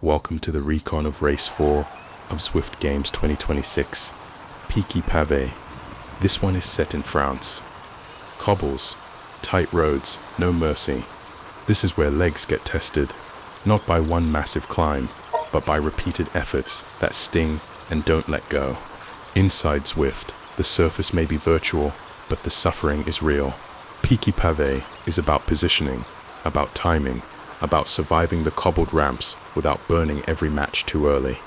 Welcome to the Recon of Race 4 of Zwift Games 2026. Peaky Pavé. This one is set in France. Cobbles, tight roads, no mercy. This is where legs get tested, not by one massive climb, but by repeated efforts that sting and don't let go. Inside Zwift, the surface may be virtual, but the suffering is real. Peaky Pavé is about positioning, about timing, about surviving the cobbled ramps without burning every match too early.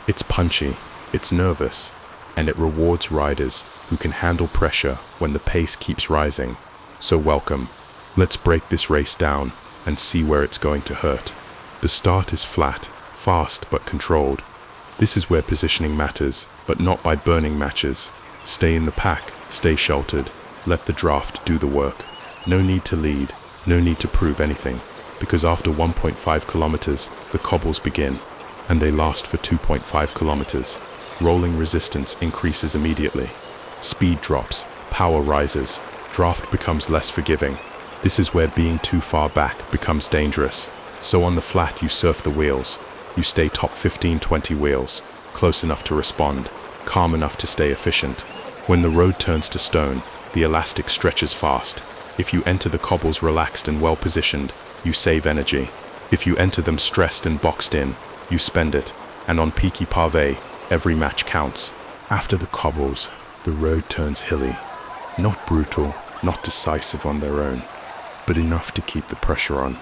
It's punchy, it's nervous, and it rewards riders who can handle pressure when the pace keeps rising. So welcome, let's break this race down and see where it's going to hurt. The start is flat, fast but controlled. This is where positioning matters, but not by burning matches. Stay in the pack, stay sheltered, let the draft do the work. No need to lead, no need to prove anything, because after 1.5 kilometers, the cobbles begin, and they last for 2.5 kilometers. Rolling resistance increases immediately. Speed drops, power rises, draft becomes less forgiving. This is where being too far back becomes dangerous. So on the flat you surf the wheels. You stay top 15-20 wheels, close enough to respond, calm enough to stay efficient. When the road turns to stone, the elastic stretches fast. If you enter the cobbles relaxed and well positioned, you save energy. If you enter them stressed and boxed in, you spend it. And on Peaky Pavé, every match counts. After the cobbles, the road turns hilly. Not brutal, not decisive on their own, but enough to keep the pressure on.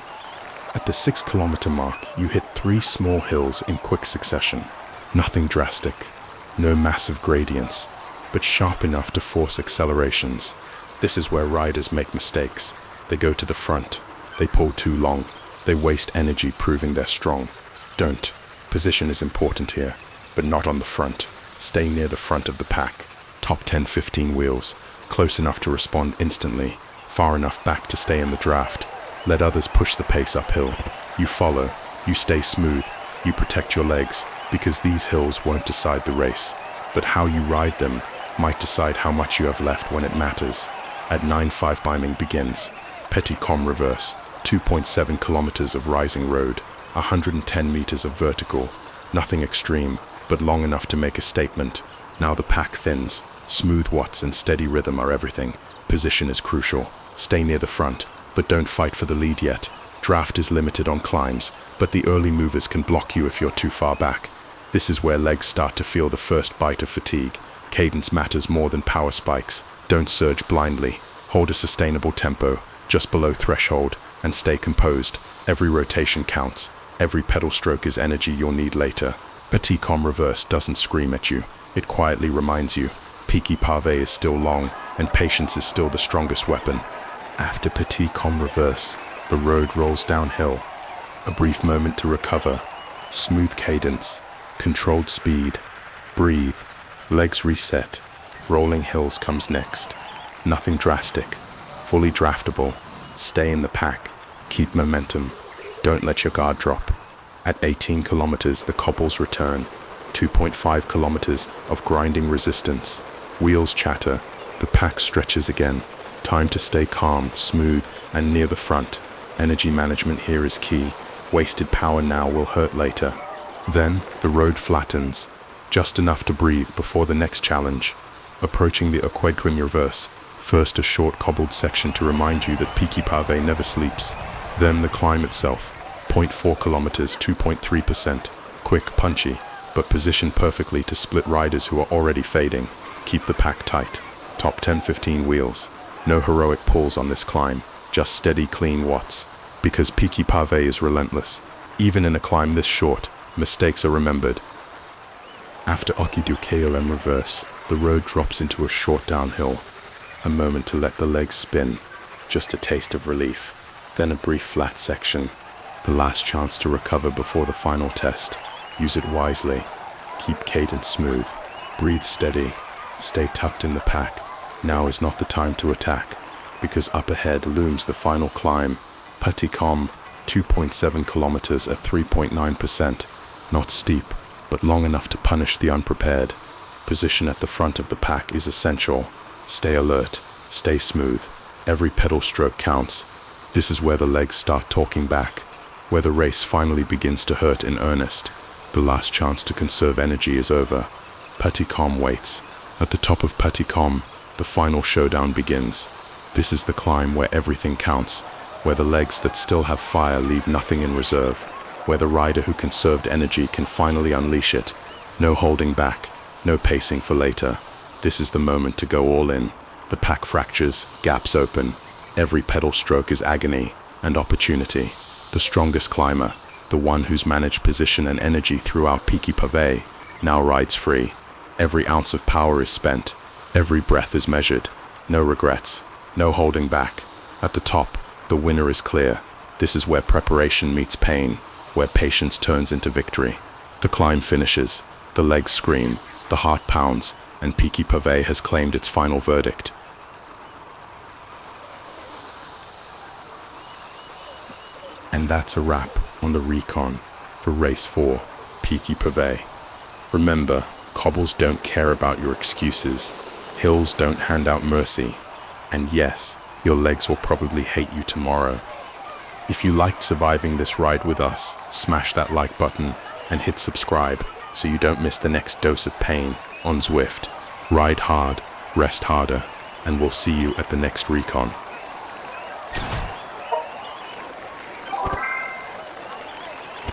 At the 6-kilometer mark, you hit 3 small hills in quick succession. Nothing drastic, no massive gradients, but sharp enough to force accelerations. This is where riders make mistakes. They go to the front. They pull too long. They waste energy proving they're strong. Don't. Position is important here, but not on the front. Stay near the front of the pack. Top 10-15 wheels, close enough to respond instantly, far enough back to stay in the draft. Let others push the pace uphill. You follow. You stay smooth. You protect your legs, because these hills won't decide the race, but how you ride them might decide how much you have left when it matters. At 9.5 climbing begins. Petit com reverse. 2.7 kilometers of rising road, 110 meters of vertical. Nothing extreme, but long enough to make a statement. Now the pack thins. Smooth watts and steady rhythm are everything. Position is crucial. Stay near the front, but don't fight for the lead yet. Draft is limited on climbs, but the early movers can block you if you're too far back. This is where legs start to feel the first bite of fatigue. Cadence matters more than power spikes. Don't surge blindly. Hold a sustainable tempo, just below threshold, and stay composed. Every rotation counts. Every pedal stroke is energy you'll need later. Petit com reverse doesn't scream at you. It quietly reminds you. Peaky Pavé is still long, and patience is still the strongest weapon. After petit com reverse, the road rolls downhill. A brief moment to recover. Smooth cadence. Controlled speed. Breathe. Legs reset. Rolling hills comes next. Nothing drastic. Fully draftable. Stay in the pack. Keep momentum. Don't let your guard drop. At 18 kilometers, the cobbles return. 2.5 kilometers of grinding resistance. Wheels chatter. The pack stretches again. Time to stay calm, smooth, and near the front. Energy management here is key. Wasted power now will hurt later. Then, the road flattens. Just enough to breathe before the next challenge. Approaching the Aqueduc reverse. First a short cobbled section to remind you that Peaky Pavé never sleeps. Then the climb itself. 0.4 kilometers, 2.3%. Quick, punchy, but positioned perfectly to split riders who are already fading. Keep the pack tight. Top 10-15 wheels. No heroic pulls on this climb. Just steady, clean watts. Because Peaky Pavé is relentless. Even in a climb this short, mistakes are remembered. After Aqueduc reverse, the road drops into a short downhill. A moment to let the legs spin, just a taste of relief. Then a brief flat section, the last chance to recover before the final test. Use it wisely. Keep cadence smooth. Breathe steady. Stay tucked in the pack. Now is not the time to attack, because up ahead looms the final climb. Petit com, 2.7 kilometers at 3.9%. Not steep, but long enough to punish the unprepared. Position at the front of the pack is essential. Stay alert, stay smooth. Every pedal stroke counts. This is where the legs start talking back. where the race finally begins to hurt in earnest. The last chance to conserve energy is over. Aqueduc waits. At the top of Aqueduc, the final showdown begins. This is the climb where everything counts, where the legs that still have fire leave nothing in reserve, where the rider who conserved energy can finally unleash it. No holding back, no pacing for later. This is the moment to go all in. The pack fractures, gaps open. Every pedal stroke is agony and opportunity. The strongest climber, the one who's managed position and energy throughout Peaky Pavé, now rides free. Every ounce of power is spent. Every breath is measured. No regrets, no holding back. At the top, the winner is clear. This is where preparation meets pain, where patience turns into victory. The climb finishes. The legs scream, the heart pounds, and Peaky Pavé has claimed its final verdict. And that's a wrap on the Recon for Race 4, Peaky Pavé. Remember, cobbles don't care about your excuses, hills don't hand out mercy, and yes, your legs will probably hate you tomorrow. If you liked surviving this ride with us, smash that like button and hit subscribe so you don't miss the next dose of pain on Zwift. Ride hard, rest harder, and we'll see you at the next Recon.